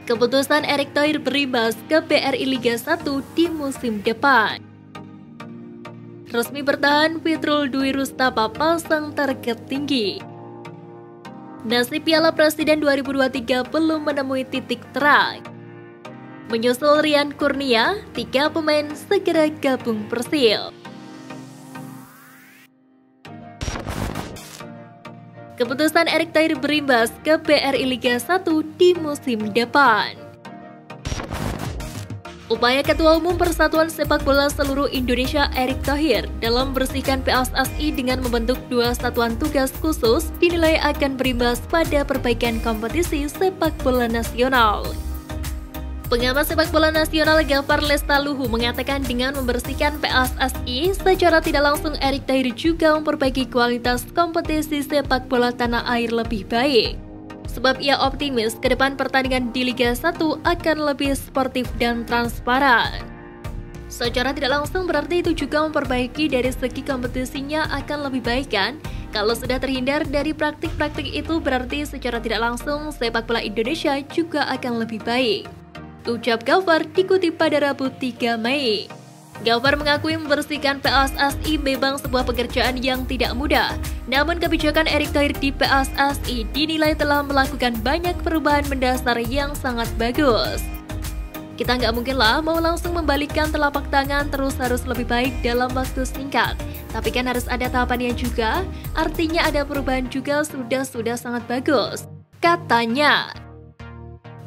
Keputusan Erick Thohir berimbas ke BRI Liga 1 di musim depan. Resmi bertahan Fitrul Dwi Rustapa pasang target tinggi. Nasib Piala Presiden 2023 belum menemui titik terang. Menyusul Rian Kurnia, 3 pemain segera gabung Persib. Keputusan Erick Thohir berimbas ke BRI Liga 1 di musim depan. Upaya Ketua Umum Persatuan Sepak Bola Seluruh Indonesia Erick Thohir dalam membersihkan PSSI dengan membentuk 2 satuan tugas khusus dinilai akan berimbas pada perbaikan kompetisi sepak bola nasional. Pengamat sepak bola nasional Gafar Lestaluhu mengatakan dengan membersihkan PSSI secara tidak langsung Erick Thohir juga memperbaiki kualitas kompetisi sepak bola tanah air lebih baik. Sebab ia optimis ke depan pertandingan di Liga 1 akan lebih sportif dan transparan. Secara tidak langsung berarti itu juga memperbaiki dari segi kompetisinya akan lebih baik kan? Kalau sudah terhindar dari praktik-praktik itu berarti secara tidak langsung sepak bola Indonesia juga akan lebih baik. Ucap Gafar dikutip pada Rabu 3 Mei. Gafar mengakui membersihkan PSSI memang sebuah pekerjaan yang tidak mudah. Namun kebijakan Erick Thohir di PSSI dinilai telah melakukan banyak perubahan mendasar yang sangat bagus. Kita nggak mungkinlah mau langsung membalikkan telapak tangan terus harus lebih baik dalam waktu singkat. Tapi kan harus ada tahapannya juga, artinya ada perubahan juga sudah sangat bagus, katanya.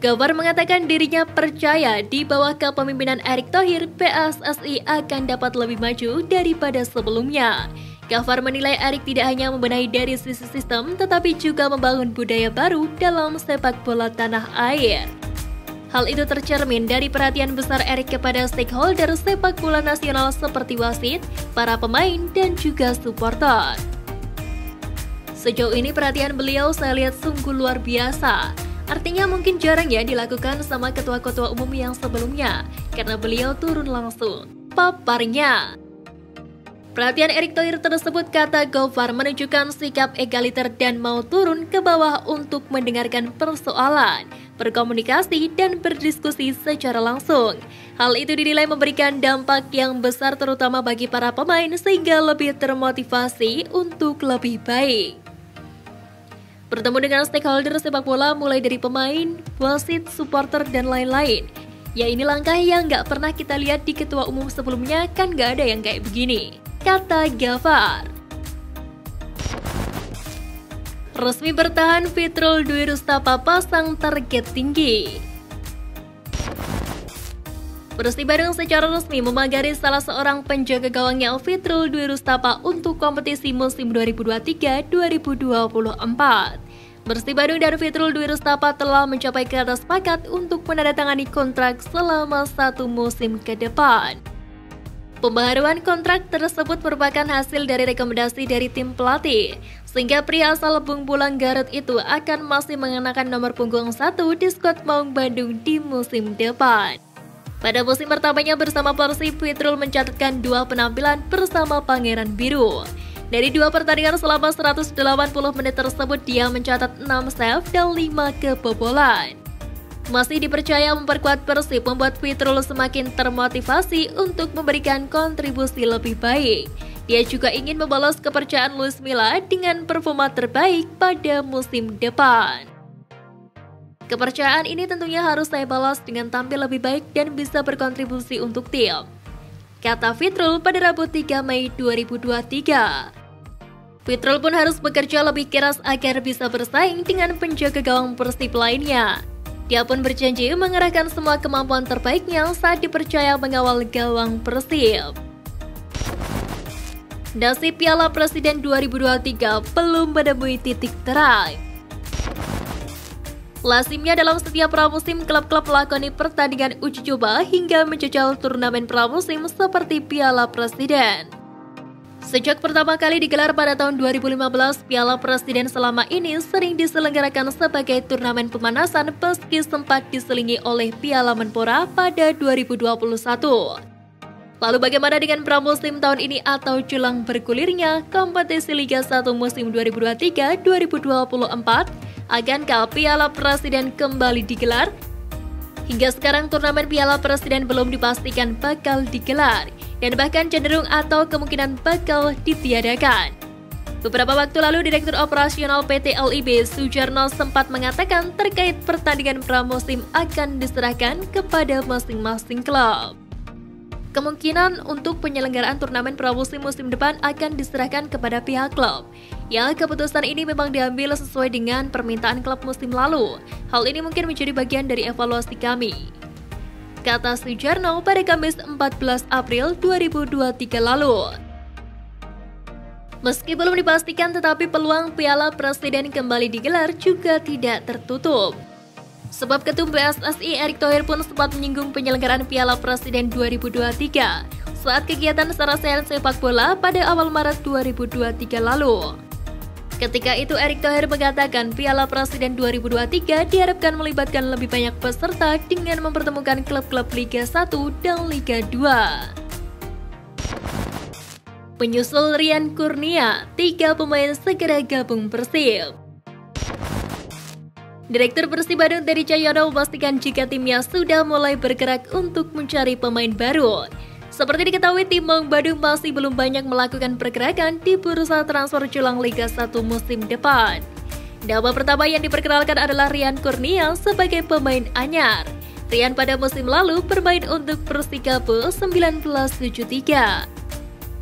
Gafar mengatakan dirinya percaya di bawah kepemimpinan Erick Thohir, PSSI akan dapat lebih maju daripada sebelumnya. Gafar menilai Erick tidak hanya membenahi dari sisi sistem, tetapi juga membangun budaya baru dalam sepak bola tanah air. Hal itu tercermin dari perhatian besar Erick kepada stakeholder sepak bola nasional seperti wasit, para pemain, dan juga supporter. Sejauh ini perhatian beliau saya lihat sungguh luar biasa. Artinya mungkin jarang ya dilakukan sama ketua-ketua umum yang sebelumnya, karena beliau turun langsung. Paparnya. Perhatian Erick Thohir tersebut, kata Gafar, menunjukkan sikap egaliter dan mau turun ke bawah untuk mendengarkan persoalan, berkomunikasi, dan berdiskusi secara langsung. Hal itu dinilai memberikan dampak yang besar terutama bagi para pemain sehingga lebih termotivasi untuk lebih baik. Bertemu dengan stakeholder sepak bola mulai dari pemain, wasit, supporter, dan lain-lain. Ya ini langkah yang nggak pernah kita lihat di ketua umum sebelumnya, kan nggak ada yang kayak begini, kata Gafar. Resmi bertahan Fitrul Dwi Rustapa pasang target tinggi. Persib Bandung secara resmi memagari salah seorang penjaga gawangnya Fitrul Dwi Rustapa untuk kompetisi musim 2023-2024. Persib Bandung dan Fitrul Dwi Rustapa telah mencapai kata sepakat untuk menandatangani kontrak selama 1 musim ke depan. Pembaharuan kontrak tersebut merupakan hasil dari rekomendasi dari tim pelatih, sehingga pria asal Lebung Bulang Garut itu akan masih mengenakan nomor punggung 1 di skuad Maung Bandung di musim depan. Pada musim pertamanya bersama Persib, Fitrul mencatatkan 2 penampilan bersama Pangeran Biru. Dari 2 pertandingan selama 180 menit tersebut, dia mencatat 6 save dan 5 kebobolan. Masih dipercaya memperkuat Persib membuat Fitrul semakin termotivasi untuk memberikan kontribusi lebih baik. Dia juga ingin membalas kepercayaan Luis Milla dengan performa terbaik pada musim depan. Kepercayaan ini tentunya harus saya balas dengan tampil lebih baik dan bisa berkontribusi untuk tim, kata Fitrul pada Rabu 3 Mei 2023. Fitrul pun harus bekerja lebih keras agar bisa bersaing dengan penjaga gawang Persib lainnya. Dia pun berjanji mengerahkan semua kemampuan terbaiknya saat dipercaya mengawal gawang Persib. Nasib Piala Presiden 2023 belum menemui titik terang. Lazimnya dalam setiap pramusim, klub-klub melakoni pertandingan uji coba hingga menjajal turnamen pramusim seperti Piala Presiden. Sejak pertama kali digelar pada tahun 2015, Piala Presiden selama ini sering diselenggarakan sebagai turnamen pemanasan meski sempat diselingi oleh Piala Menpora pada 2021. Lalu bagaimana dengan pramusim tahun ini atau jelang bergulirnya kompetisi Liga 1 musim 2023-2024? Akankah Piala Presiden kembali digelar? Hingga sekarang turnamen Piala Presiden belum dipastikan bakal digelar dan bahkan cenderung atau kemungkinan bakal ditiadakan. Beberapa waktu lalu Direktur Operasional PT LIB Sujarno sempat mengatakan terkait pertandingan pramusim akan diserahkan kepada masing-masing klub. Kemungkinan untuk penyelenggaraan turnamen pramusim musim depan akan diserahkan kepada pihak klub. Ya, keputusan ini memang diambil sesuai dengan permintaan klub musim lalu. Hal ini mungkin menjadi bagian dari evaluasi kami, kata Sujarno pada Kamis 14 April 2023 lalu. Meski belum dipastikan, tetapi peluang Piala Presiden kembali digelar juga tidak tertutup. Sebab Ketum PSSI Erick Thohir pun sempat menyinggung penyelenggaraan Piala Presiden 2023 saat kegiatan Sarasehan Sepak Bola pada awal Maret 2023 lalu. Ketika itu Erick Thohir mengatakan Piala Presiden 2023 diharapkan melibatkan lebih banyak peserta dengan mempertemukan klub-klub Liga 1 dan Liga 2. Penyusul Rian Kurnia, 3 pemain segera gabung Persib. Direktur Persib Bandung Teddy Cahyono memastikan jika timnya sudah mulai bergerak untuk mencari pemain baru. Seperti diketahui, tim Maung Bandung masih belum banyak melakukan pergerakan di bursa transfer jelang Liga 1 musim depan. Nama pertama yang diperkenalkan adalah Rian Kurnia sebagai pemain anyar. Rian pada musim lalu bermain untuk Persikabo 1973.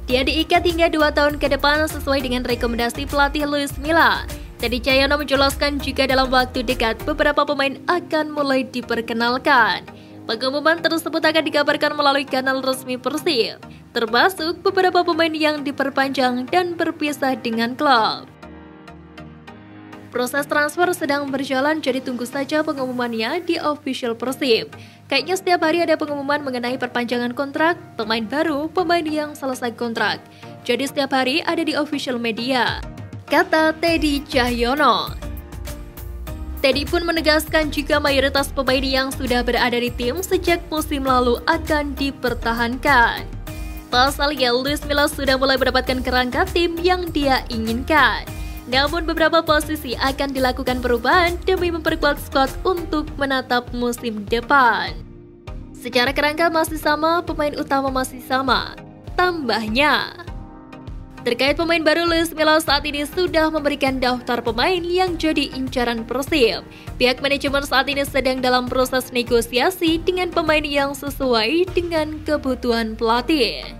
Dia diikat hingga 2 tahun ke depan sesuai dengan rekomendasi pelatih Luis Milla. Teddy Cahyono menjelaskan jika dalam waktu dekat beberapa pemain akan mulai diperkenalkan. Pengumuman tersebut akan dikabarkan melalui kanal resmi Persib, termasuk beberapa pemain yang diperpanjang dan berpisah dengan klub. Proses transfer sedang berjalan, jadi tunggu saja pengumumannya di official Persib. Kayaknya setiap hari ada pengumuman mengenai perpanjangan kontrak, pemain baru, pemain yang selesai kontrak. Jadi setiap hari ada di official media, kata Teddy Cahyono. Teddy pun menegaskan jika mayoritas pemain yang sudah berada di tim sejak musim lalu akan dipertahankan. Pasalnya, Luis Milla sudah mulai mendapatkan kerangka tim yang dia inginkan. Namun beberapa posisi akan dilakukan perubahan demi memperkuat skuad untuk menatap musim depan. Secara kerangka masih sama, pemain utama masih sama. Tambahnya, terkait pemain baru, Luis Milla saat ini sudah memberikan daftar pemain yang jadi incaran Persib. Pihak manajemen saat ini sedang dalam proses negosiasi dengan pemain yang sesuai dengan kebutuhan pelatih.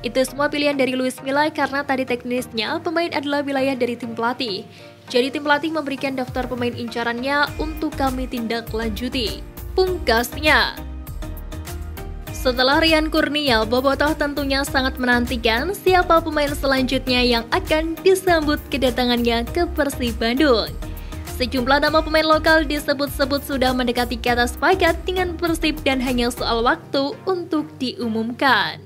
Itu semua pilihan dari Luis Milla karena tadi teknisnya pemain adalah wilayah dari tim pelatih. Jadi tim pelatih memberikan daftar pemain incarannya untuk kami tindak lanjuti, pungkasnya. Setelah Rian Kurnia, Bobotoh tentunya sangat menantikan siapa pemain selanjutnya yang akan disambut kedatangannya ke Persib Bandung. Sejumlah nama pemain lokal disebut-sebut sudah mendekati kata sepakat dengan Persib dan hanya soal waktu untuk diumumkan.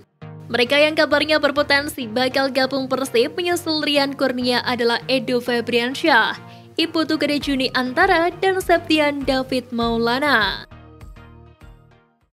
Mereka yang kabarnya berpotensi bakal gabung Persib menyusul Rian Kurnia adalah Edo Febriansyah, Iputu Gede Juni Antara, dan Septian David Maulana.